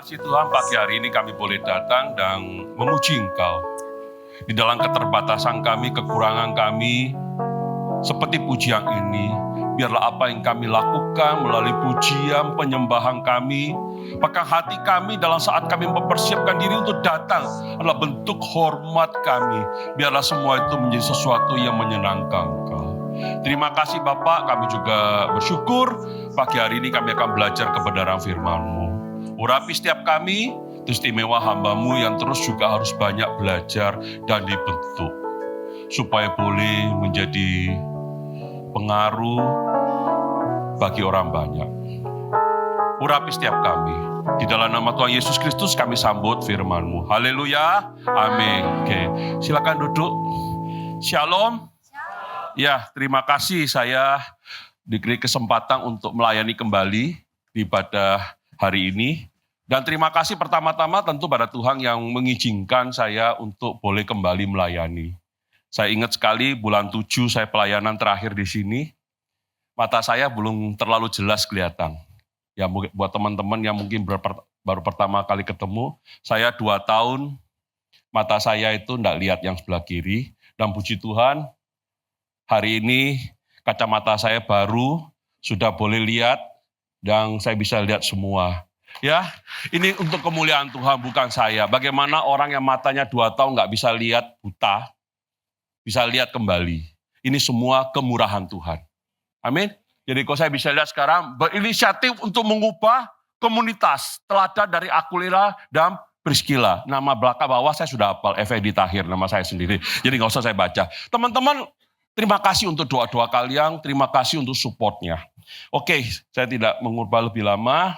kasih Tuhan, pagi hari ini kami boleh datang dan memuji Engkau. Di dalam keterbatasan kami, kekurangan kami, seperti pujian ini, biarlah apa yang kami lakukan melalui pujian, penyembahan kami, maka hati kami dalam saat kami mempersiapkan diri untuk datang adalah bentuk hormat kami. Biarlah semua itu menjadi sesuatu yang menyenangkan Engkau. Terima kasih Bapak, kami juga bersyukur pagi hari ini kami akan belajar kebenaran firman-Mu. Urapi setiap kami, itu istimewa hamba-Mu yang terus juga harus banyak belajar dan dibentuk. Supaya boleh menjadi pengaruh bagi orang banyak. Urapi setiap kami. Di dalam nama Tuhan Yesus Kristus kami sambut firman-Mu. Haleluya. Amin. Oke, silakan duduk. Shalom. Ya, terima kasih saya diberi kesempatan untuk melayani kembali di ibadah hari ini. Dan terima kasih pertama-tama tentu pada Tuhan yang mengizinkan saya untuk boleh kembali melayani. Saya ingat sekali bulan 7 saya pelayanan terakhir di sini. Mata saya belum terlalu jelas kelihatan. Ya buat teman-teman yang mungkin baru pertama kali ketemu, saya 2 tahun mata saya itu tidak lihat yang sebelah kiri. Dan puji Tuhan, hari ini kacamata saya baru sudah boleh lihat dan saya bisa lihat semua. Ya, ini untuk kemuliaan Tuhan bukan saya. Bagaimana orang yang matanya 2 tahun nggak bisa lihat buta, bisa lihat kembali. Ini semua kemurahan Tuhan. Amin. Jadi kalau saya bisa lihat sekarang berinisiatif untuk mengubah komunitas teladan dari Aquila dan Priscilla. Nama belakang bawah saya sudah hafal, Effendi Tahir, nama saya sendiri. Jadi nggak usah saya baca. Teman-teman, terima kasih untuk doa-doa kalian, terima kasih untuk supportnya. Oke, saya tidak mengubah lebih lama.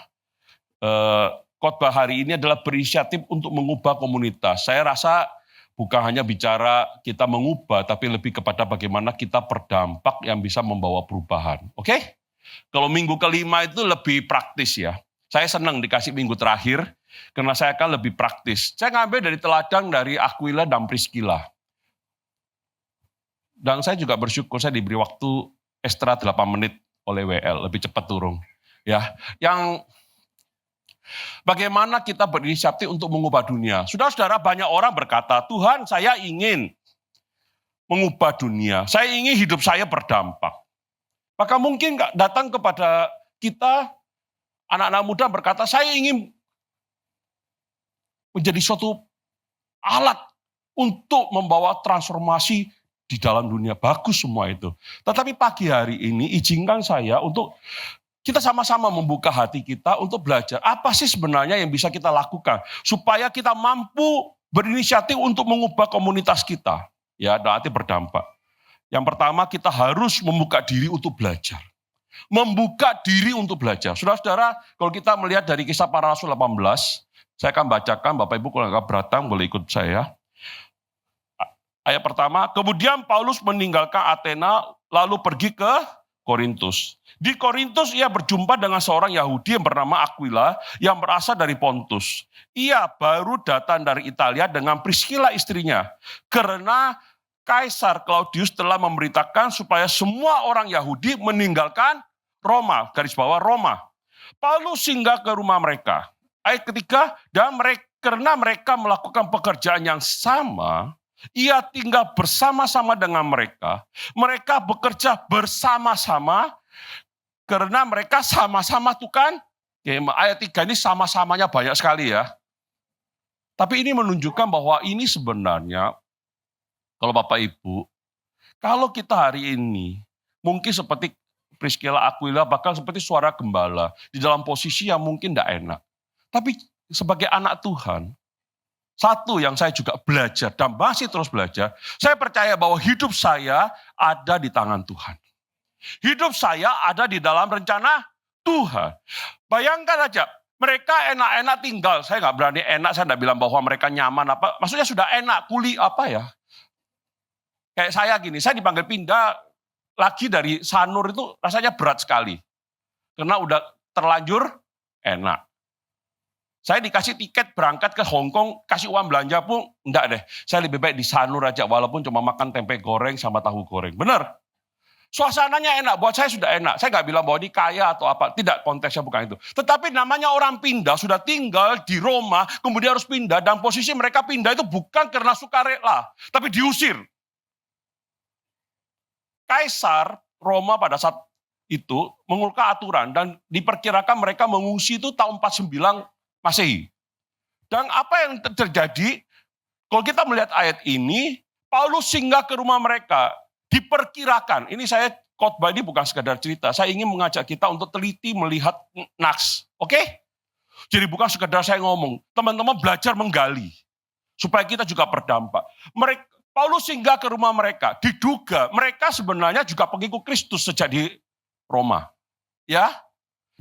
Khotbah hari ini adalah berinisiatif untuk mengubah komunitas. Saya rasa bukan hanya bicara kita mengubah, tapi lebih kepada bagaimana kita berdampak yang bisa membawa perubahan. Oke? Kalau minggu kelima itu lebih praktis ya. Saya senang dikasih minggu terakhir, karena saya akan lebih praktis. Saya ngambil dari teladan dari Aquila dan Priscilla. Dan saya juga bersyukur saya diberi waktu ekstra 8 menit oleh WL, lebih cepat turun. Ya, yang bagaimana kita berinisiatif untuk mengubah dunia. Saudara-saudara, banyak orang berkata, Tuhan saya ingin mengubah dunia. Saya ingin hidup saya berdampak. Maka mungkin datang kepada kita, anak-anak muda berkata, saya ingin menjadi suatu alat untuk membawa transformasi di dalam dunia. Bagus semua itu. Tetapi pagi hari ini izinkan saya untuk kita sama-sama membuka hati kita untuk belajar apa sih sebenarnya yang bisa kita lakukan supaya kita mampu berinisiatif untuk mengubah komunitas kita. Ya, berarti berdampak. Yang pertama kita harus membuka diri untuk belajar. Membuka diri untuk belajar. Saudara-saudara, kalau kita melihat dari Kisah Para Rasul 18, saya akan bacakan, Bapak Ibu kalau nggak beratang boleh ikut saya. Ayat pertama, kemudian Paulus meninggalkan Athena lalu pergi ke Korintus. Di Korintus ia berjumpa dengan seorang Yahudi yang bernama Aquila yang berasal dari Pontus. Ia baru datang dari Italia dengan Priscilla istrinya. Karena Kaisar Claudius telah memberitakan supaya semua orang Yahudi meninggalkan Roma, garis bawah Roma. Paulus singgah ke rumah mereka. Ayat ketiga, dan karena mereka melakukan pekerjaan yang sama, ia tinggal bersama-sama dengan mereka. Mereka bekerja bersama-sama karena mereka sama-sama tuh kan. Ayat 3 ini sama-samanya banyak sekali ya. Tapi ini menunjukkan bahwa ini sebenarnya, kalau Bapak Ibu, kalau kita hari ini mungkin seperti Priscilla Aquila, bahkan seperti suara gembala, di dalam posisi yang mungkin tidak enak. Tapi sebagai anak Tuhan, satu yang saya juga belajar dan masih terus belajar, saya percaya bahwa hidup saya ada di tangan Tuhan. Hidup saya ada di dalam rencana Tuhan. Bayangkan aja, mereka enak-enak tinggal. Saya nggak berani enak, saya nggak bilang bahwa mereka nyaman apa. Maksudnya sudah enak, kuli apa ya. Kayak saya gini, saya dipanggil pindah lagi dari Sanur itu rasanya berat sekali. Karena udah terlanjur enak. Saya dikasih tiket berangkat ke Hong Kong, kasih uang belanja pun enggak deh. Saya lebih baik di Sanur aja, walaupun cuma makan tempe goreng sama tahu goreng. Benar? Suasananya enak, buat saya sudah enak. Saya nggak bilang bahwa ini kaya atau apa, tidak, konteksnya bukan itu. Tetapi namanya orang pindah, sudah tinggal di Roma, kemudian harus pindah, dan posisi mereka pindah itu bukan karena sukarela, tapi diusir. Kaisar Roma pada saat itu mengeluarkan aturan, dan diperkirakan mereka mengungsi itu tahun 49 Masehi. Dan apa yang terjadi, kalau kita melihat ayat ini, Paulus singgah ke rumah mereka. Diperkirakan, ini saya khotbah ini bukan sekadar cerita, saya ingin mengajak kita untuk teliti melihat naks, oke? Jadi bukan sekadar saya ngomong, teman-teman belajar menggali, supaya kita juga berdampak. Paulus singgah ke rumah mereka, diduga mereka sebenarnya juga pengikut Kristus sejak di Roma. Ya,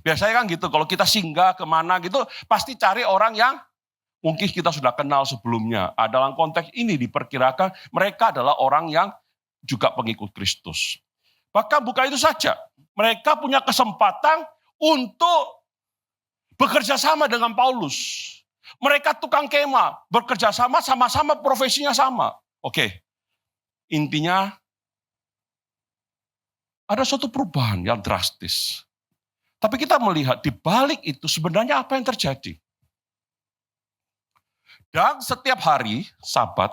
biasanya kan gitu, kalau kita singgah kemana gitu, pasti cari orang yang mungkin kita sudah kenal sebelumnya. Dalam konteks ini diperkirakan mereka adalah orang yang juga pengikut Kristus. Bahkan bukan itu saja, mereka punya kesempatan untuk bekerja sama dengan Paulus. Mereka tukang kemah, bekerja sama, sama-sama profesinya sama. Oke, intinya ada suatu perubahan yang drastis. Tapi kita melihat di balik itu sebenarnya apa yang terjadi. Dan setiap hari, Sabat,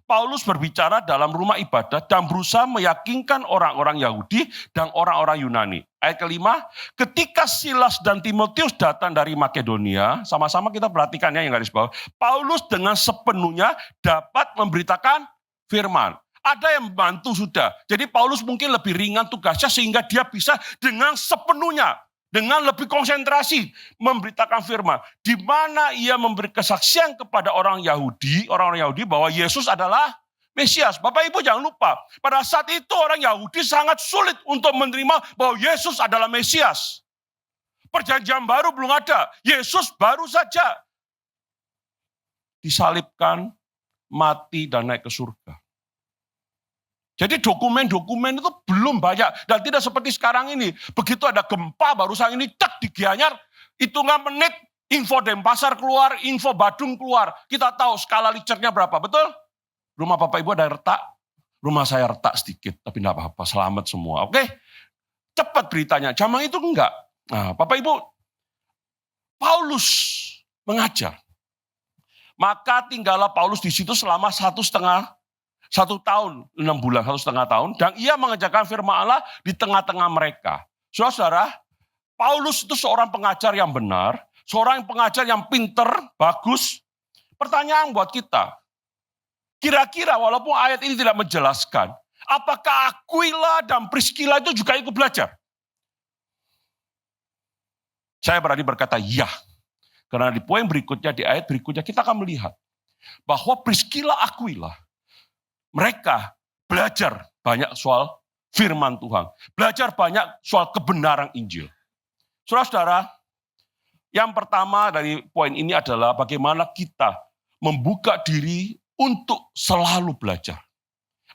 Paulus berbicara dalam rumah ibadah dan berusaha meyakinkan orang-orang Yahudi dan orang-orang Yunani. Ayat kelima, ketika Silas dan Timotius datang dari Makedonia, sama-sama kita perhatikan ya yang garis bawah, Paulus dengan sepenuhnya dapat memberitakan firman. Ada yang membantu sudah, jadi Paulus mungkin lebih ringan tugasnya sehingga dia bisa dengan sepenuhnya, dengan lebih konsentrasi memberitakan firman, di mana ia memberi kesaksian kepada orang-orang Yahudi bahwa Yesus adalah Mesias. Bapak Ibu jangan lupa, pada saat itu orang Yahudi sangat sulit untuk menerima bahwa Yesus adalah Mesias. Perjanjian baru belum ada, Yesus baru saja disalibkan, mati dan naik ke surga. Jadi dokumen-dokumen itu belum banyak. Dan tidak seperti sekarang ini. Begitu ada gempa, barusan ini cek di Gianyar, hitungan menit, info Denpasar keluar, info Badung keluar. Kita tahu skala Richternya berapa, betul? Rumah Bapak Ibu ada retak, rumah saya retak sedikit, tapi enggak apa-apa, selamat semua. Oke? Cepat beritanya, zaman itu enggak. Nah, Bapak Ibu, Paulus mengajar. Maka tinggallah Paulus di situ selama 1 tahun, 6 bulan, 1,5 tahun, dan ia mengajarkan firman Allah di tengah-tengah mereka. Saudara, Paulus itu seorang pengajar yang benar, seorang pengajar yang pinter, bagus. Pertanyaan buat kita, kira-kira walaupun ayat ini tidak menjelaskan, apakah Aquila dan Priscilla itu juga ikut belajar? Saya berani berkata ya, karena di poin berikutnya, di ayat berikutnya kita akan melihat bahwa Priscilla, Aquila, mereka belajar banyak soal firman Tuhan. Belajar banyak soal kebenaran Injil. Saudara-saudara, yang pertama dari poin ini adalah bagaimana kita membuka diri untuk selalu belajar.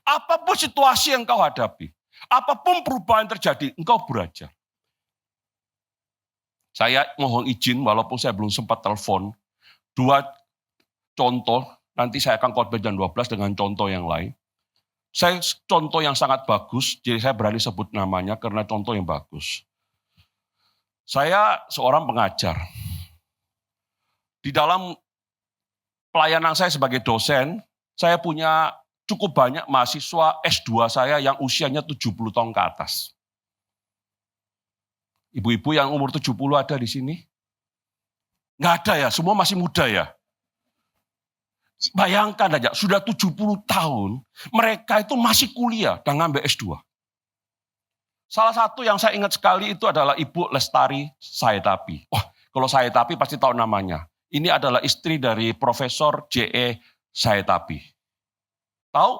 Apapun situasi yang kau hadapi, apapun perubahan terjadi, engkau belajar. Saya mohon izin, walaupun saya belum sempat telepon, 2 contoh. Nanti saya akan khotbah jam 12 dengan contoh yang lain. Saya contoh yang sangat bagus, jadi saya berani sebut namanya karena contoh yang bagus. Saya seorang pengajar. Di dalam pelayanan saya sebagai dosen, saya punya cukup banyak mahasiswa S2 saya yang usianya 70 tahun ke atas. Ibu-ibu yang umur 70 ada di sini? Nggak ada ya, semua masih muda ya. Bayangkan aja, sudah 70 tahun, mereka itu masih kuliah dan ngambil S2. Salah satu yang saya ingat sekali itu adalah Ibu Lestari Sayetapi. Wah, kalau Sayetapi pasti tahu namanya. Ini adalah istri dari Profesor J.E. Sayetapi. Tahu?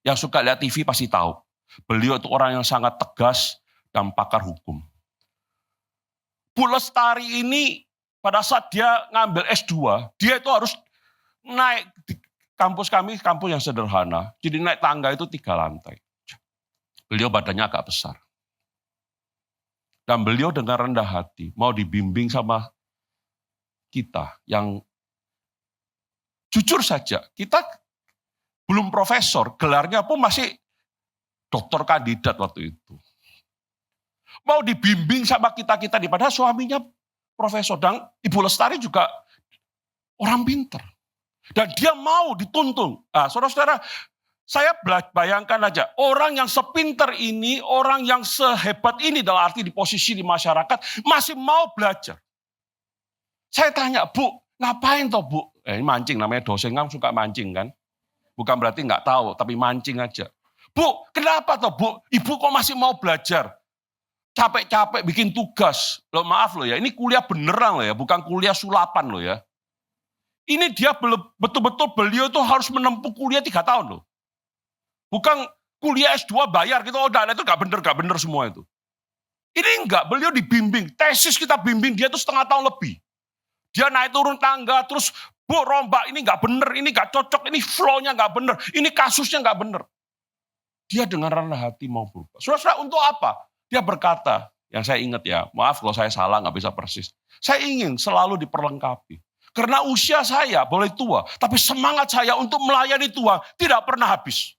Yang suka lihat TV pasti tahu. Beliau itu orang yang sangat tegas dan pakar hukum. Bu Lestari ini pada saat dia ngambil S2, dia itu harus naik di kampus kami, kampus yang sederhana. Jadi naik tangga itu 3 lantai. Beliau badannya agak besar. Dan beliau dengan rendah hati, mau dibimbing sama kita yang jujur saja, kita belum profesor, gelarnya pun masih dokter kandidat waktu itu. Mau dibimbing sama kita-kita, padahal suaminya profesor. Dan Ibu Lestari juga orang pinter. Dan dia mau dituntun. Nah, saudara-saudara, saya bayangkan aja, orang yang sepinter ini, orang yang sehebat ini dalam arti di posisi di masyarakat, masih mau belajar. Saya tanya, Bu, ngapain toh Bu? Ini mancing, namanya dosen kan suka mancing kan. Bukan berarti nggak tahu, tapi mancing aja. Bu, kenapa toh Bu? Ibu kok masih mau belajar? Capek-capek bikin tugas. Loh maaf loh ya, ini kuliah beneran loh ya, bukan kuliah sulapan loh ya. Ini dia betul-betul beliau tuh harus menempuh kuliah 3 tahun loh. Bukan kuliah S2 bayar gitu, oh dan itu gak bener semua itu. Ini enggak, beliau dibimbing, tesis kita bimbing dia tuh 1,5 tahun lebih. Dia naik turun tangga, terus Bu rombak ini gak bener, ini gak cocok, ini flow-nya gak bener, ini kasusnya gak bener. Dia dengan rendah hati mau berubah. Saudara, untuk apa? Dia berkata, yang saya ingat ya, maaf kalau saya salah gak bisa persis. Saya ingin selalu diperlengkapi. Karena usia saya boleh tua, tapi semangat saya untuk melayani Tuhan tidak pernah habis.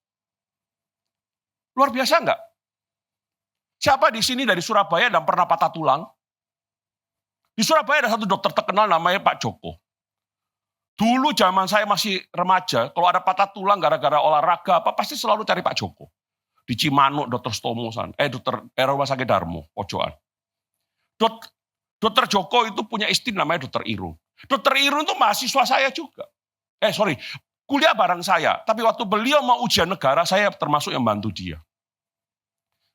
Luar biasa enggak? Siapa di sini dari Surabaya dan pernah patah tulang? Di Surabaya ada satu dokter terkenal namanya Pak Joko. Dulu zaman saya masih remaja, kalau ada patah tulang gara-gara olahraga apa pasti selalu cari Pak Joko. Di Cimanuk, dokter Stomosan, Rumah Sakit Darmo, pojokan. Dokter Joko itu punya istri namanya dokter Irung. Dokter Irung itu mahasiswa saya juga. Kuliah bareng saya. Tapi waktu beliau mau ujian negara, saya termasuk yang bantu dia.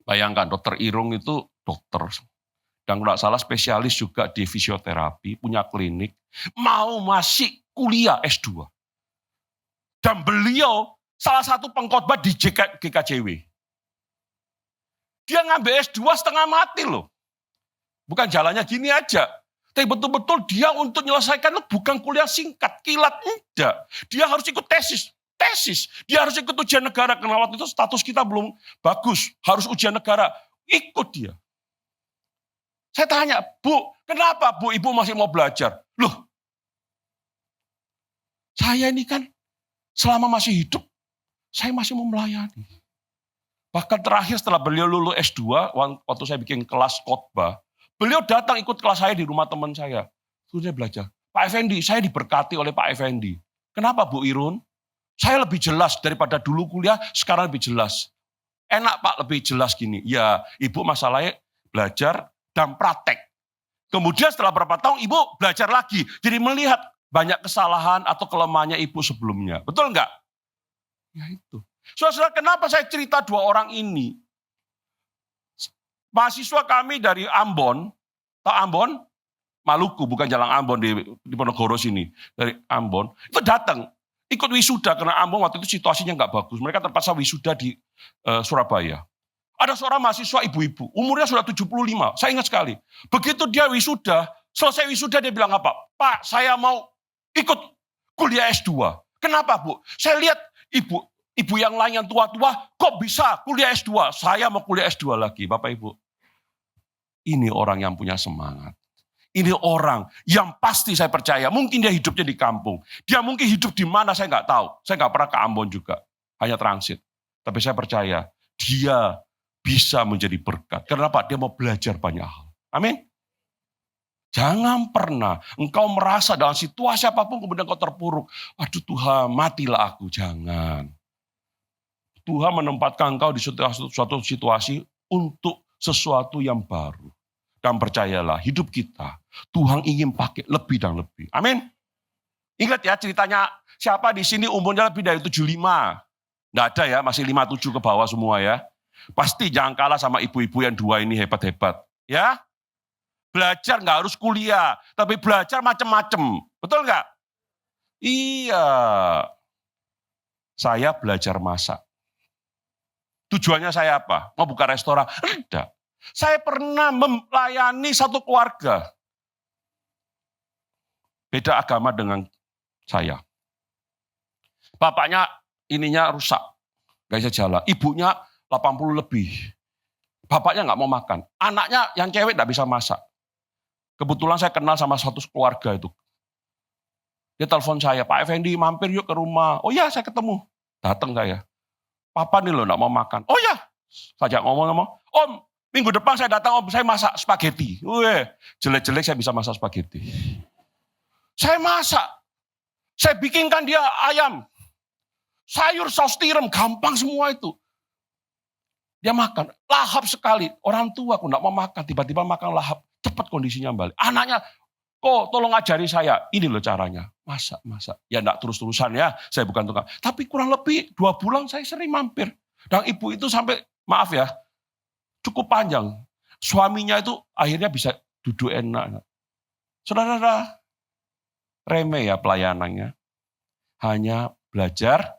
Bayangkan, dokter Irung itu dokter. Dan kalau salah spesialis juga di fisioterapi, punya klinik. Mau masih kuliah S2. Dan beliau salah satu pengkhotbah di GKJW. Dia ngambil S2 setengah mati loh. Bukan jalannya gini aja. Tapi betul-betul dia untuk menyelesaikan itu bukan kuliah singkat, kilat, enggak. Dia harus ikut tesis. Dia harus ikut ujian negara. Karena waktu itu status kita belum bagus. Harus ujian negara. Ikut dia. Saya tanya, Bu, kenapa Bu Ibu masih mau belajar? Loh, saya ini kan selama masih hidup, saya masih mau melayani. Bahkan terakhir setelah beliau lulus S2, waktu saya bikin kelas khotbah, beliau datang ikut kelas saya di rumah teman saya. Terus saya belajar. Pak Effendi, saya diberkati oleh Pak Effendi. Kenapa Bu Irun? Saya lebih jelas daripada dulu kuliah, sekarang lebih jelas. Enak Pak, lebih jelas gini. Ya, Ibu masalahnya belajar dan praktek. Kemudian setelah berapa tahun Ibu belajar lagi. Jadi melihat banyak kesalahan atau kelemahannya Ibu sebelumnya. Betul enggak? Ya itu. Saudara, kenapa saya cerita 2 orang ini? Mahasiswa kami dari Ambon, tahu Ambon? Maluku, bukan Jalan Ambon di Ponorogo sini. Dari Ambon, itu datang, ikut wisuda karena Ambon waktu itu situasinya nggak bagus. Mereka terpaksa wisuda di Surabaya. Ada seorang mahasiswa ibu-ibu, umurnya sudah 75, saya ingat sekali. Begitu dia wisuda, selesai wisuda dia bilang apa? Pak, saya mau ikut kuliah S2. Kenapa Bu? Saya lihat ibu yang lain yang tua-tua, kok bisa kuliah S2? Saya mau kuliah S2 lagi, Bapak Ibu. Ini orang yang punya semangat. Ini orang yang pasti saya percaya, mungkin dia hidupnya di kampung. Dia mungkin hidup di mana saya nggak tahu. Saya nggak pernah ke Ambon juga, hanya transit. Tapi saya percaya, dia bisa menjadi berkat. Kenapa? Dia mau belajar banyak hal. Amin. Jangan pernah engkau merasa dalam situasi apapun kemudian kau terpuruk. Aduh Tuhan, matilah aku. Jangan. Tuhan menempatkan engkau di suatu situasi untuk sesuatu yang baru. Dan percayalah, hidup kita, Tuhan ingin pakai lebih dan lebih. Amin. Ingat ya ceritanya, siapa di sini umurnya lebih dari 75? Nggak ada ya, masih 57 ke bawah semua ya. Pasti jangan kalah sama ibu-ibu yang 2 ini hebat-hebat. Ya, belajar nggak harus kuliah, tapi belajar macam-macam. Betul nggak? Iya. Saya belajar masak. Tujuannya saya apa? Mau buka restoran? Tidak. Saya pernah melayani satu keluarga. Beda agama dengan saya. Bapaknya ininya rusak. Gak bisa jalan. Ibunya 80 lebih. Bapaknya nggak mau makan. Anaknya yang cewek nggak bisa masak. Kebetulan saya kenal sama satu keluarga itu. Dia telepon saya, Pak Effendi mampir yuk ke rumah. Oh ya, saya ketemu. Datang saya. Papa nih loh nggak mau makan. Oh ya, Saja ngomong-ngomong, Om, minggu depan saya datang, Om, saya masak spaghetti. Wih, jelek-jelek saya bisa masak spaghetti. Saya masak. Saya bikinkan dia ayam. Sayur saus tiram, gampang semua itu. Dia makan, lahap sekali. Orang tua aku enggak mau makan, tiba-tiba makan lahap. Cepat kondisinya balik. Anaknya, kok tolong ajari saya. Ini loh caranya. Masak. Ya enggak terus-terusan ya, saya bukan tukang. Tapi kurang lebih 2 bulan saya sering mampir. Dan ibu itu sampai, maaf ya, cukup panjang. Suaminya itu akhirnya bisa duduk enak. Saudara-saudara, remeh ya pelayanannya. Hanya belajar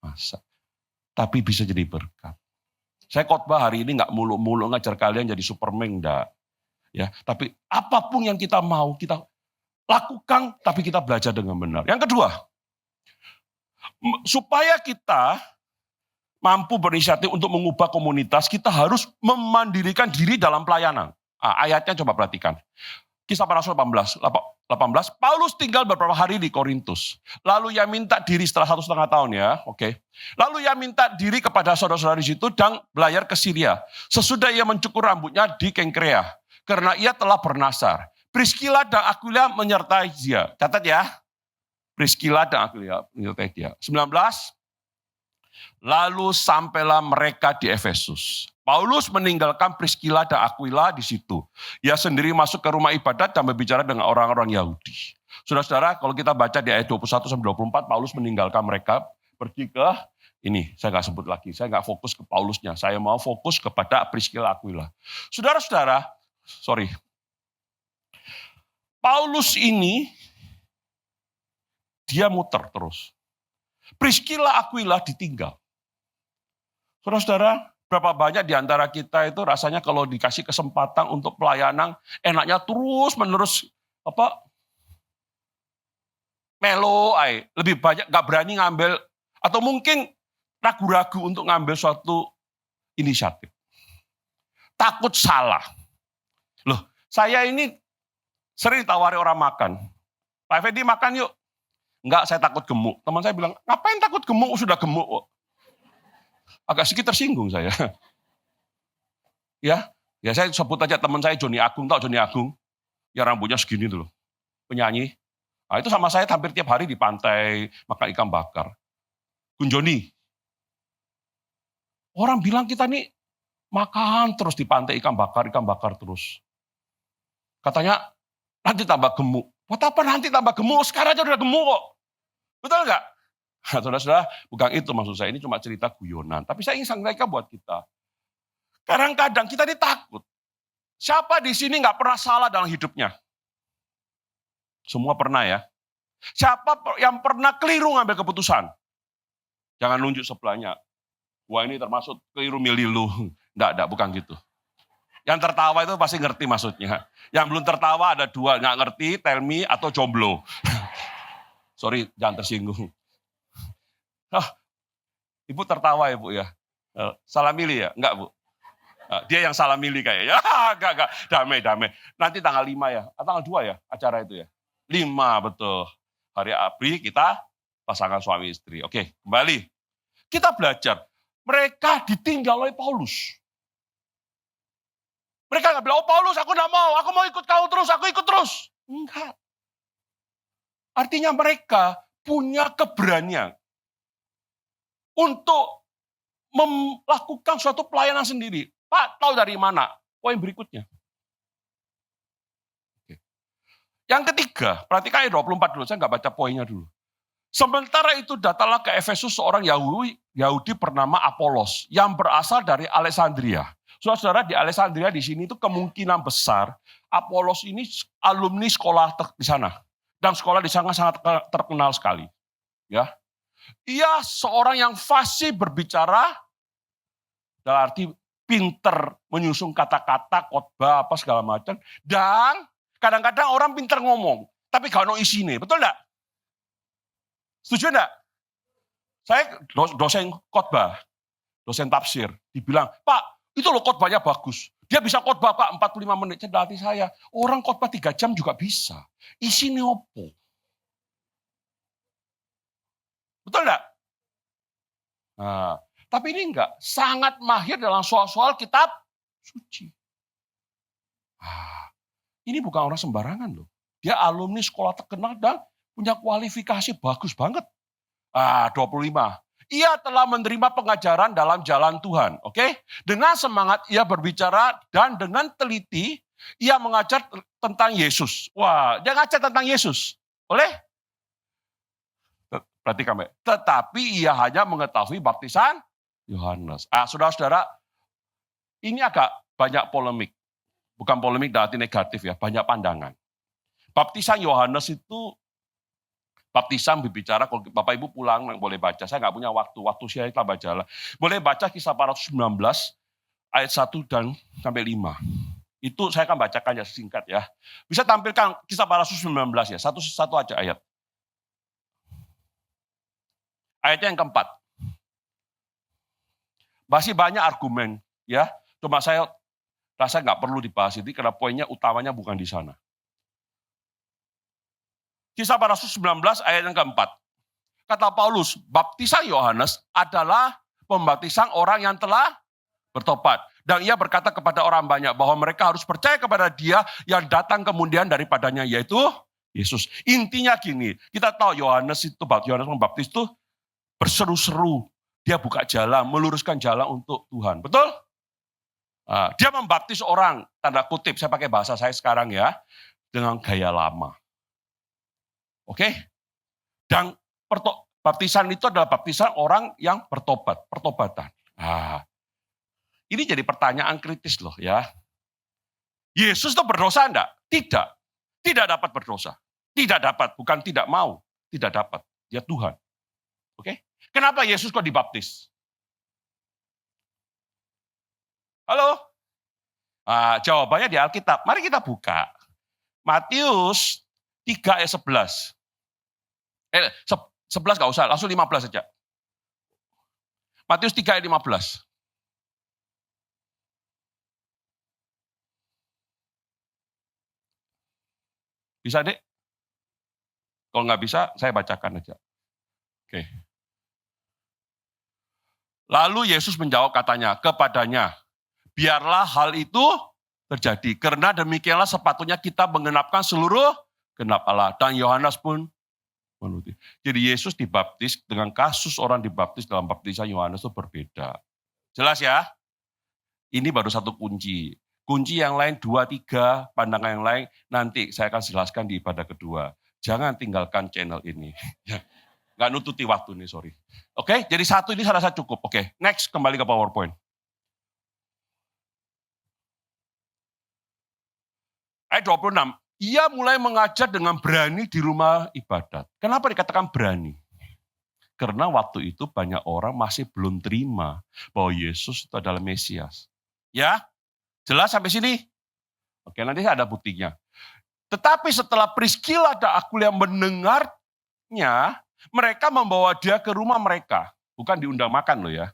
masak. Tapi bisa jadi berkat. Saya khotbah hari ini nggak muluk-muluk ngajar kalian jadi Superman, enggak. Ya, tapi apapun yang kita mau, kita lakukan, tapi kita belajar dengan benar. Yang kedua, supaya kita mampu berinisiatif untuk mengubah komunitas, kita harus memandirikan diri dalam pelayanan. Ayatnya coba perhatikan. Kisah Para Rasul 18, Paulus tinggal beberapa hari di Korintus. Lalu ia minta diri setelah 1,5 tahun ya, oke. Lalu ia minta diri kepada saudara-saudara di situ dan belayar ke Syria. Sesudah ia mencukur rambutnya di Kengkrea, karena ia telah bernasar. Priscilla dan Aquila menyertai dia. Catat ya, Priscilla dan Aquila menyertai dia. 19, lalu sampailah mereka di Efesus. Paulus meninggalkan Priscilla dan Aquila di situ. Ia sendiri masuk ke rumah ibadat dan berbicara dengan orang-orang Yahudi. Saudara-saudara, kalau kita baca di ayat 21-24, Paulus meninggalkan mereka, pergi ke ini, saya nggak sebut lagi, saya nggak fokus ke Paulusnya, saya mau fokus kepada Priscilla Aquila. Saudara-saudara, Paulus ini, dia muter terus. Priscilla Aquila ditinggal. Saudara-saudara, berapa banyak di antara kita itu rasanya kalau dikasih kesempatan untuk pelayanan, enaknya terus menerus melo, lebih banyak gak berani ngambil, atau mungkin ragu-ragu untuk ngambil suatu inisiatif. Takut salah. Loh, saya ini sering ditawari orang makan. Pak Effendi makan yuk. Enggak, saya takut gemuk. Teman saya bilang, ngapain takut gemuk, sudah gemuk kok. Agak sedikit tersinggung saya. Ya saya sebut aja teman saya Joni Agung, tahu Joni Agung? Ya rambutnya segini tuh loh, penyanyi. Nah, itu sama saya hampir tiap hari di pantai makan ikan bakar. Kun Joni. Orang bilang kita nih makan terus di pantai ikan bakar terus. Katanya nanti tambah gemuk. Buat apa nanti tambah gemuk? Sekarang aja udah gemuk kok. Betul nggak? Nah, saudara-saudara, bukan itu maksud saya, ini cuma cerita guyonan. Tapi saya ingin sampaikan buat kita. Kadang-kadang kita ini takut. Siapa di sini nggak pernah salah dalam hidupnya? Semua pernah ya. Siapa yang pernah keliru ngambil keputusan? Jangan nunjuk sebelahnya. Wah ini termasuk keliru milih lu. Enggak, bukan gitu. Yang tertawa itu pasti ngerti maksudnya. Yang belum tertawa ada 2, nggak ngerti, tell me, atau jomblo. Sorry, jangan tersinggung. Ibu tertawa ya Bu ya. Salah milih ya? Enggak Bu. Dia yang salah milih kayaknya. Enggak. Damai. Nanti tanggal 5 ya. Tanggal 2 ya acara itu ya. 5 betul. Hari April kita pasangan suami istri. Oke, kembali. Kita belajar. Mereka ditinggal oleh Paulus. Mereka nggak bilang, oh Paulus aku nggak mau, aku mau ikut kau terus, aku ikut terus. Enggak. Artinya mereka punya keberanian untuk melakukan suatu pelayanan sendiri. Pak, tahu dari mana? Poin berikutnya. Oke. Yang ketiga, perhatikan ayat 24 dulu, saya nggak baca poinnya dulu. Sementara itu datanglah ke Efesus seorang Yahudi bernama Apolos yang berasal dari Alexandria. Saudara-saudara, di Alexandria di sini itu kemungkinan besar Apolos ini alumni sekolah di sana. Dan sekolah di sana sangat terkenal sekali. Ya. Ia seorang yang fasih berbicara, dalam arti pinter menyusun kata-kata, khotbah, apa segala macam. Dan kadang-kadang orang pinter ngomong, tapi gak ada isinya, betul enggak? Setuju enggak? Saya dosen khotbah, dosen tafsir, dibilang, Pak, itu loh khotbahnya bagus. Dia bisa khotbah Pak 45 menit, dalam hati saya, orang khotbah 3 jam juga bisa. Isinya opo? Betul enggak? Nah, Tapi ini enggak, sangat mahir dalam soal-soal kitab suci. Ini bukan orang sembarangan loh. Dia alumni sekolah terkenal dan punya kualifikasi bagus banget. 25. Ia telah menerima pengajaran dalam jalan Tuhan. Oke? Dengan semangat ia berbicara dan dengan teliti ia mengajar tentang Yesus. Wah, dia ngajar tentang Yesus. Boleh? Perhatikan, tetapi ia hanya mengetahui baptisan Yohanes. Saudara-saudara, ini agak banyak polemik. Bukan polemik dalam arti negatif ya, banyak pandangan. Baptisan Yohanes itu, baptisan berbicara, kalau Bapak Ibu pulang boleh baca, saya nggak punya waktu saya kita baca lah. Boleh baca Kisah Para Rasul 19, ayat 1 dan sampai 5. Itu saya akan bacakan ya singkat ya. Bisa tampilkan Kisah Para Rasul 19 ya, satu aja ayat. Ayatnya yang keempat. Masih banyak argumen ya, cuma saya rasa nggak perlu dibahas ini karena poinnya utamanya bukan di sana. Kisah Para Rasul 19 ayat yang keempat. Kata Paulus, baptisan Yohanes adalah pembaptisan orang yang telah bertobat. Dan ia berkata kepada orang banyak bahwa mereka harus percaya kepada dia yang datang kemudian daripadanya, yaitu Yesus. Intinya gini, kita tahu Yohanes Pembaptis itu berseru-seru. Dia buka jalan, meluruskan jalan untuk Tuhan. Betul? Dia membaptis orang, tanda kutip, saya pakai bahasa saya sekarang ya, dengan gaya lama. Oke? Dan baptisan itu adalah baptisan orang yang bertobat, pertobatan. Ini jadi pertanyaan kritis loh ya. Yesus itu berdosa enggak? Tidak. Tidak dapat berdosa. Tidak dapat, bukan tidak mau. Tidak dapat. Dia Tuhan. Oke? Kenapa Yesus kok dibaptis? Halo? Jawabannya di Alkitab. Mari kita buka. Matius 3 ayat 11. 11 nggak usah, langsung 15 saja. Matius 3 ayat 15. Bisa, Dek? Kalau nggak bisa, saya bacakan aja. Oke. Lalu Yesus menjawab katanya, kepadanya, biarlah hal itu terjadi. Karena demikianlah sepatutnya kita menggenapkan seluruh genap Allah. Dan Yohanes pun menuruti. Jadi Yesus dibaptis dengan kasus orang dibaptis dalam baptisan Yohanes itu berbeda. Jelas ya? Ini baru satu kunci. Kunci yang lain 2, 3, pandangan yang lain nanti saya akan jelaskan di ibadah kedua. Jangan tinggalkan channel ini. Nggak nututi waktu nih, sorry. Oke, jadi satu ini saya rasa cukup. Oke, next kembali ke PowerPoint. Ayat 26. Ia mulai mengajar dengan berani di rumah ibadat. Kenapa dikatakan berani? Karena waktu itu banyak orang masih belum terima bahwa Yesus itu adalah Mesias. Ya, jelas sampai sini? Oke, nanti ada buktinya. Tetapi setelah Priskila dan Aquila mendengarnya, mereka membawa dia ke rumah mereka. Bukan diundang makan loh ya.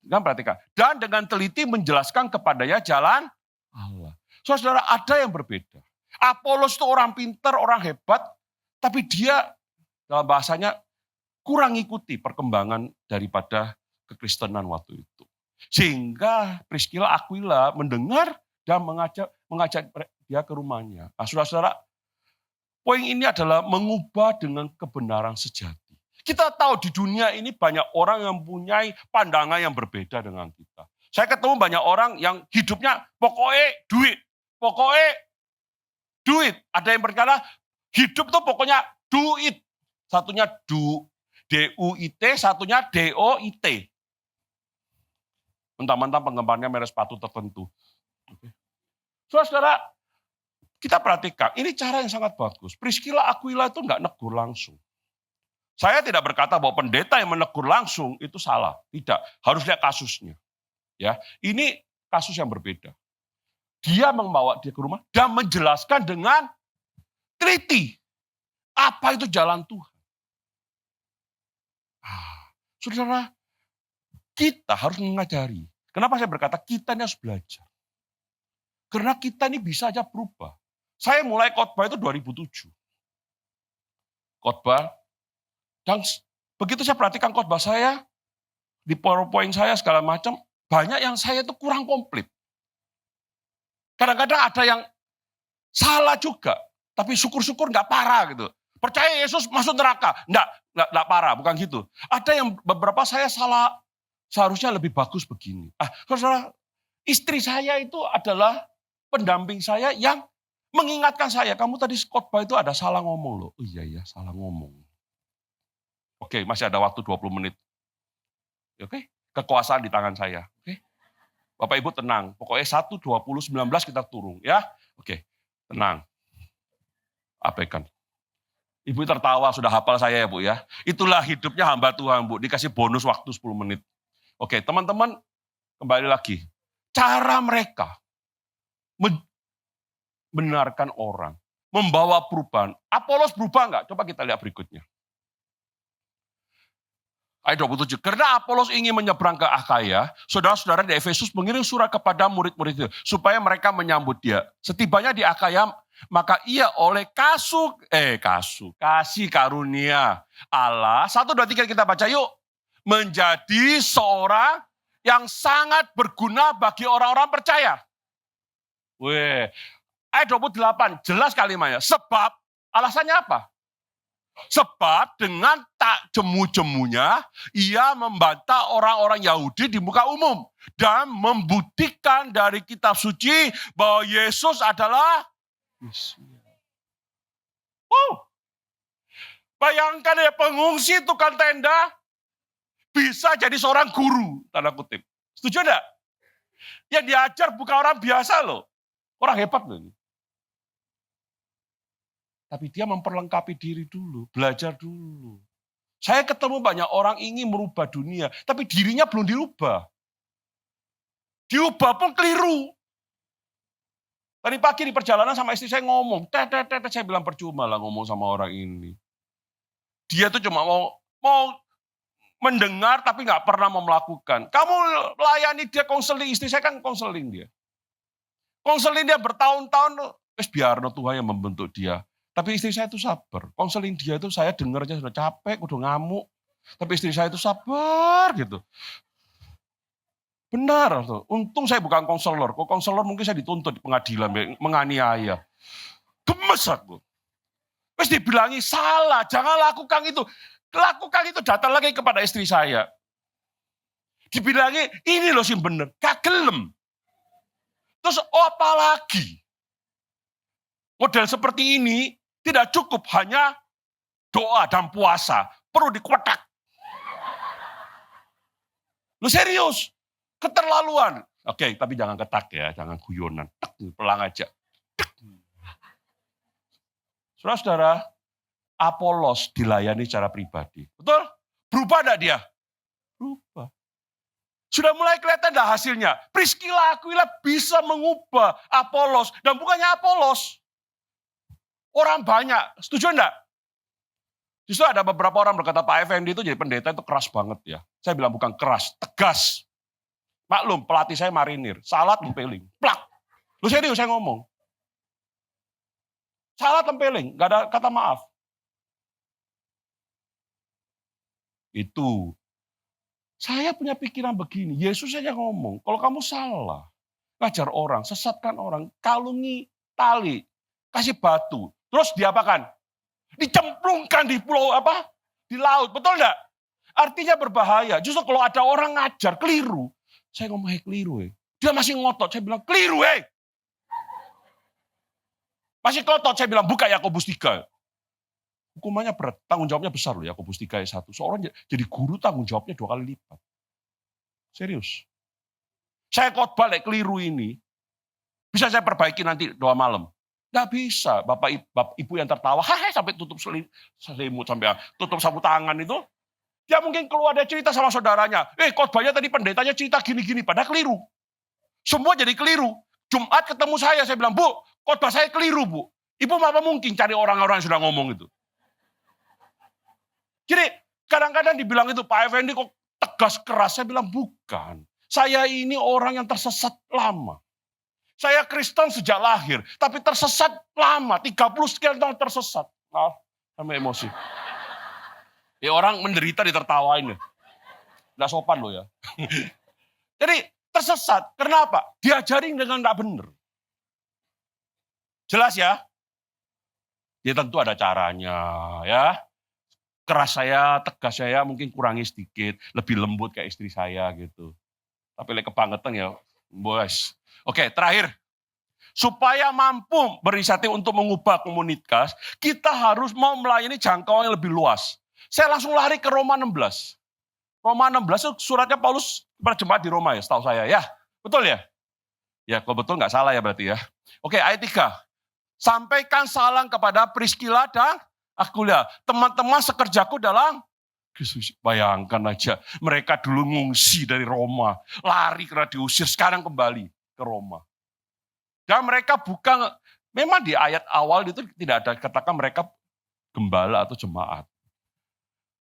Kan perhatikan. Dan dengan teliti menjelaskan kepadanya jalan Allah. Saudara, ada yang berbeda. Apolos itu orang pintar, orang hebat, tapi dia dalam bahasanya kurang ikuti perkembangan daripada kekristenan waktu itu. Sehingga Priskila Aquila mendengar dan mengajak dia ke rumahnya. Saudara-saudara, poin ini adalah mengubah dengan kebenaran sejati. Kita tahu di dunia ini banyak orang yang mempunyai pandangan yang berbeda dengan kita. Saya ketemu banyak orang yang hidupnya pokoknya duit. Ada yang berkata hidup tuh pokoknya duit. Satunya D-U-I-T, satunya D-O-I-T. Mentang-mentang penggemarnya merek sepatu tertentu. Saudara, kita perhatikan, ini cara yang sangat bagus. Priskila Aquila itu enggak negur langsung. Saya tidak berkata bahwa pendeta yang menegur langsung itu salah. Tidak, harus lihat kasusnya. Ya, ini kasus yang berbeda. Dia membawa dia ke rumah dan menjelaskan dengan teliti apa itu jalan Tuhan. Saudara, kita harus mengajari. Kenapa saya berkata kita ini harus belajar? Karena kita ini bisa aja berubah. Saya mulai khotbah itu 2007. Khotbah, dan begitu saya perhatikan khotbah saya, di PowerPoint saya segala macam, banyak yang saya itu kurang komplit. Kadang-kadang ada yang salah juga, tapi syukur-syukur nggak parah gitu. Percaya Yesus masuk neraka, nggak parah, bukan gitu. Ada yang beberapa saya salah, seharusnya lebih bagus begini. Saudara, istri saya itu adalah pendamping saya yang mengingatkan saya, kamu tadi khotbah itu ada salah ngomong loh. Oh iya, salah ngomong. Oke, masih ada waktu 20 menit. Oke, kekuasaan di tangan saya. Oke, Bapak Ibu tenang. Pokoknya 1, 20, 19 kita turun ya. Oke, tenang. Abaikan. Ibu tertawa, sudah hafal saya ya Bu ya. Itulah hidupnya hamba Tuhan Bu, dikasih bonus waktu 10 menit. Oke, teman-teman kembali lagi. Cara mereka membenarkan orang, membawa perubahan. Apolos berubah enggak? Coba kita lihat berikutnya. Ayat 27, karena Apolos ingin menyeberang ke Akhaya, saudara-saudara di Efesus mengirim surat kepada murid-murid itu, supaya mereka menyambut dia. Setibanya di Akhaya, maka ia oleh kasih karunia Allah, 1, 2, 3 kita baca yuk, menjadi seorang yang sangat berguna bagi orang-orang percaya. Ayat 28, jelas kalimatnya, sebab, alasannya apa? Sebab dengan tak jemu-jemunya, ia membantah orang-orang Yahudi di muka umum. Dan membuktikan dari kitab suci bahwa Yesus adalah Mesias. Bayangkan ya, pengungsi tukang tenda bisa jadi seorang guru, tanda kutip. Setuju enggak? Yang diajar bukan orang biasa loh. Orang hebat loh ini. Tapi dia memperlengkapi diri dulu, belajar dulu. Saya ketemu banyak orang ingin merubah dunia, tapi dirinya belum dirubah. Diubah pun keliru. Tadi pagi di perjalanan sama istri saya ngomong, saya bilang percuma lah ngomong sama orang ini. Dia tuh cuma mau mendengar tapi nggak pernah mau melakukan. Kamu layani dia konseling, istri saya kan konseling dia. Konseling dia bertahun-tahun, biar Tuhan yang membentuk dia. Tapi istri saya itu sabar. Konseling dia itu saya dengarnya sudah capek, udah ngamuk. Tapi istri saya itu sabar gitu. Benar tuh. Untung saya bukan konselor. Kalau konselor mungkin saya dituntut di pengadilan menganiaya. Gemes aku. Terus dibilangi salah, jangan lakukan itu. Lakukan itu, datang lagi kepada istri saya. Dibilangi ini loh sih bener, gak gelem. Terus apa lagi? Model seperti ini tidak cukup hanya doa dan puasa. Perlu diketak. Lu serius? Keterlaluan. Oke, tapi jangan ketak ya, jangan guyonan. Pelang aja. Saudara-saudara, Apolos dilayani secara pribadi. Betul? Berubah enggak dia? Berubah. Sudah mulai kelihatan dah hasilnya. Priscilla, Aquila bisa mengubah Apolos. Dan bukannya Apolos. Orang banyak, setuju enggak? Justru ada beberapa orang berkata, Pak Effendi itu jadi pendeta itu keras banget ya. Saya bilang bukan keras, tegas. Maklum, pelatih saya marinir, salah tempeling, plak. Lu serius saya ngomong. Salah tempeling, gak ada kata maaf. Itu. Saya punya pikiran begini, Yesus saja ngomong, kalau kamu salah, ngajar orang, sesatkan orang, kalungi tali, kasih batu. Terus diapakan? Dicemplungkan di pulau apa? Di laut, betul enggak? Artinya berbahaya. Justru kalau ada orang ngajar keliru, saya ngomong keliru. Dia masih ngotot, saya bilang keliru. Masih ngotot, saya bilang buka Yakobus 3. Hukumannya berat, tanggung jawabnya besar loh Yakobus 3 ayat 1. Seorang jadi guru tanggung jawabnya 2 kali lipat. Serius. Saya khotbah keliru ini, bisa saya perbaiki nanti 2 malam. Nggak bisa, bapak ibu yang tertawa, sampai tutup selimut, sampai tutup sapu tangan itu. Dia mungkin keluar, dia cerita sama saudaranya, khotbahnya tadi pendetanya cerita gini-gini, padahal keliru. Semua jadi keliru. Jumat ketemu saya bilang, Bu, khotbah saya keliru, Bu. Ibu apa mungkin cari orang-orang yang sudah ngomong itu. Jadi kadang-kadang dibilang itu, Pak Effendi kok tegas keras, saya bilang bukan. Saya ini orang yang tersesat lama. Saya Kristen sejak lahir, tapi tersesat lama, 30 sekian tahun tersesat. Maaf, sampai emosi. Ya orang menderita ditertawain. Nggak sopan loh ya. Jadi tersesat. Kenapa? Diajarin dengan nggak benar. Jelas ya? Ya tentu ada caranya ya. Keras saya, tegas saya mungkin kurangi sedikit. Lebih lembut kayak istri saya gitu. Tapi lek kebangetan ya, bos. Oke, terakhir. Supaya mampu berinisiatif untuk mengubah komunitas, kita harus mau melayani jangkauan yang lebih luas. Saya langsung lari ke Roma 16. Roma 16 itu suratnya Paulus kepada jemaat di Roma ya, setahu saya ya. Betul ya? Ya, kalau betul nggak salah ya berarti ya. Oke, ayat 3. Sampaikan salam kepada Priscilla dan Aquila, teman-teman sekerjaku dalam Kristus. Bayangkan aja, mereka dulu ngungsi dari Roma, lari karena diusir, sekarang kembali ke Roma. Dan mereka bukan, memang di ayat awal itu tidak ada katakan mereka gembala atau jemaat.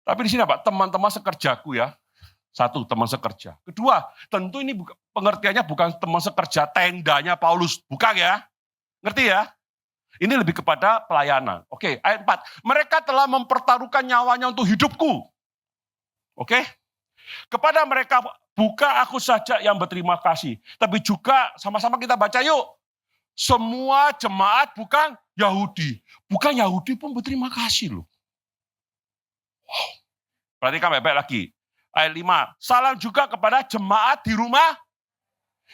Tapi di sini apa? Teman-teman sekerjaku ya. Satu, teman sekerja. Kedua, tentu ini pengertiannya bukan teman sekerja tendanya Paulus. Bukan ya. Ngerti ya? Ini lebih kepada pelayanan. Oke, ayat 4. Mereka telah mempertaruhkan nyawanya untuk hidupku. Oke? Kepada mereka, bukan aku saja yang berterima kasih. Tapi juga sama-sama kita baca yuk. Semua jemaat bukan Yahudi. Bukan Yahudi pun berterima kasih loh. Wow. Perhatikan baik-baik lagi. Ayat 5. Salam juga kepada jemaat di rumah.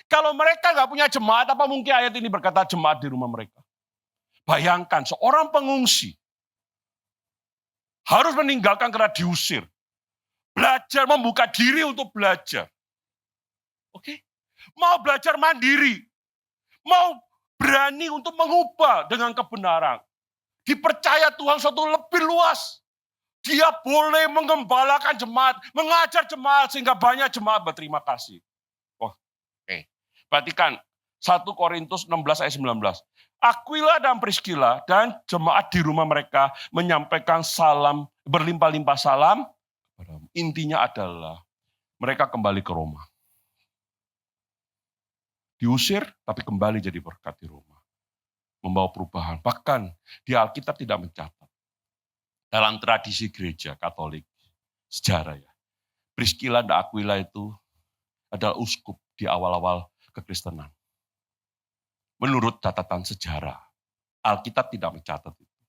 Kalau mereka nggak punya jemaat, apa mungkin ayat ini berkata jemaat di rumah mereka? Bayangkan seorang pengungsi harus meninggalkan karena diusir. Belajar membuka diri untuk belajar. Oke? Mau belajar mandiri. Mau berani untuk mengubah dengan kebenaran. Dipercaya Tuhan suatu lebih luas. Dia boleh mengembalakan jemaat, mengajar jemaat sehingga banyak jemaat berterima kasih. Oke. Perhatikan 1 Korintus 16 ayat 19. Aquila dan Priscilla dan jemaat di rumah mereka menyampaikan salam, berlimpah-limpah salam. Intinya adalah mereka kembali ke Roma. Diusir tapi kembali jadi berkat di Roma. Membawa perubahan. Bahkan di Alkitab tidak mencatat. Dalam tradisi gereja Katolik, sejarah ya. Priscilla dan Aquila itu adalah uskup di awal-awal kekristenan. Menurut catatan sejarah, Alkitab tidak mencatat itu.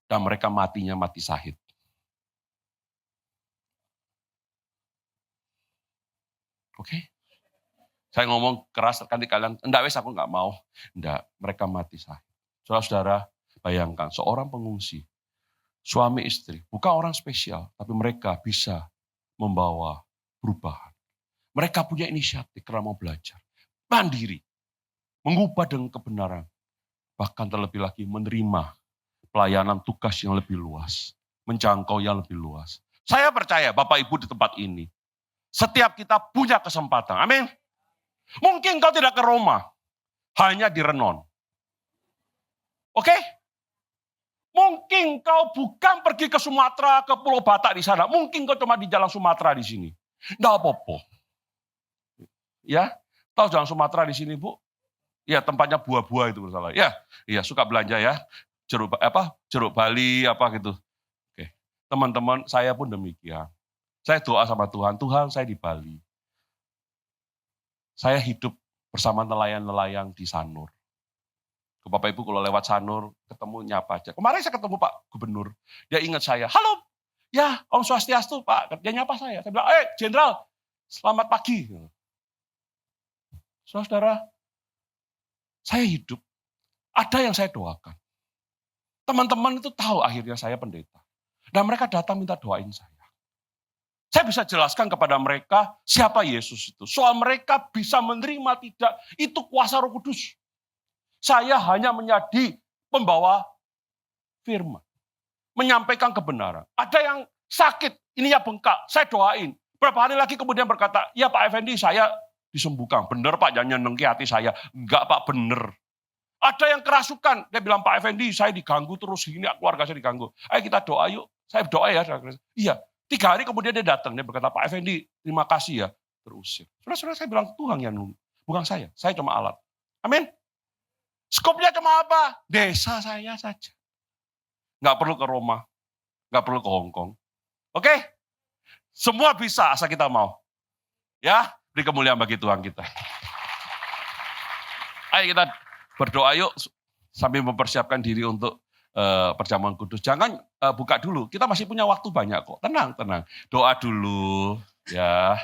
Dan mereka matinya mati syahid. Oke? Saya ngomong keras, nanti kalian, enggak wes aku enggak mau. Enggak, mereka mati syahid. Saudara-saudara, bayangkan seorang pengungsi, suami istri, bukan orang spesial, tapi mereka bisa membawa perubahan. Mereka punya inisiatif karena mau belajar. Mandiri. Mengubah dengan kebenaran. Bahkan terlebih lagi menerima pelayanan tugas yang lebih luas. Menjangkau yang lebih luas. Saya percaya Bapak Ibu di tempat ini. Setiap kita punya kesempatan. Amin. Mungkin kau tidak ke Roma. Hanya di Renon. Oke? Mungkin kau bukan pergi ke Sumatera, ke Pulau Batak di sana. Mungkin kau cuma di Jalan Sumatera di sini. Nggak apa-apa. Ya, tahu Jalan Sumatera di sini, Bu? Ya, tempatnya buah-buah itu salah. Ya, iya suka belanja ya. Jeruk Bali apa gitu. Oke. Teman-teman, saya pun demikian. Saya doa sama Tuhan, Tuhan saya di Bali. Saya hidup bersama nelayan-nelayan di Sanur. Ke Bapak Ibu kalau lewat Sanur, ketemu nyapa aja. Kemarin saya ketemu Pak Gubernur, dia ingat saya. Halo, ya Om Swastiastu Pak, dia nyapa saya. Saya bilang, Jenderal, selamat pagi. Saudara, saya hidup, ada yang saya doakan. Teman-teman itu tahu akhirnya saya pendeta. Dan mereka datang minta doain saya. Saya bisa jelaskan kepada mereka siapa Yesus itu. Soal mereka bisa menerima tidak, itu kuasa Roh Kudus. Saya hanya menjadi pembawa firman. Menyampaikan kebenaran. Ada yang sakit, ininya bengkak, saya doain. Berapa hari lagi kemudian berkata, ya Pak Effendi saya disembuhkan. Bener Pak, jangan nyenengki hati saya. Enggak Pak, bener. Ada yang kerasukan, dia bilang Pak Effendi saya diganggu terus, gini keluarga saya diganggu. Ayo kita doa yuk, saya doa ya. Iya, 3 hari kemudian dia datang, dia berkata Pak Effendi terima kasih ya, terusir. Saudara-saudara saya bilang Tuhan yang nunggu, bukan saya cuma alat. Amin. Skopnya cuma apa? Desa saya saja. Nggak perlu ke Roma, nggak perlu ke Hong Kong. Oke? Semua bisa asal kita mau. Ya, beri kemuliaan bagi Tuhan kita. Ayo kita berdoa yuk sambil mempersiapkan diri untuk perjamuan kudus. Jangan buka dulu, kita masih punya waktu banyak kok. Tenang, tenang. Doa dulu ya.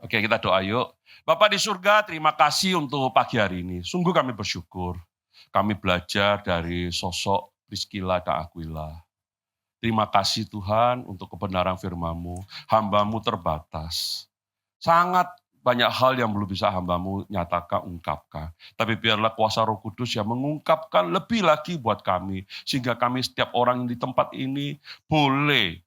Oke, kita doa yuk. Bapak di surga, terima kasih untuk pagi hari ini. Sungguh kami bersyukur. Kami belajar dari sosok Priscilla dan Aquila. Terima kasih Tuhan untuk kebenaran firman-Mu. Hamba-Mu terbatas. Sangat banyak hal yang belum bisa hamba-Mu nyatakan, ungkapkan. Tapi biarlah kuasa Roh Kudus yang mengungkapkan lebih lagi buat kami. Sehingga kami setiap orang yang di tempat ini boleh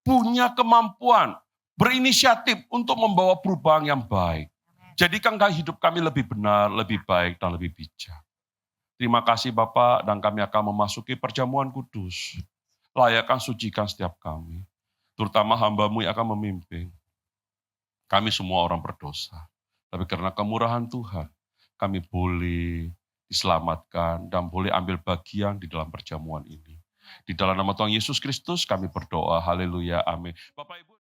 punya kemampuan, berinisiatif untuk membawa perubahan yang baik. Jadikan hidup kami lebih benar, lebih baik, dan lebih bijak. Terima kasih Bapak, dan kami akan memasuki perjamuan kudus. Layakkan, sucikan setiap kami. Terutama hamba-Mu yang akan memimpin. Kami semua orang berdosa. Tapi karena kemurahan Tuhan, kami boleh diselamatkan dan boleh ambil bagian di dalam perjamuan ini. Di dalam nama Tuhan Yesus Kristus kami berdoa. Haleluya. Amin. Bapak Ibu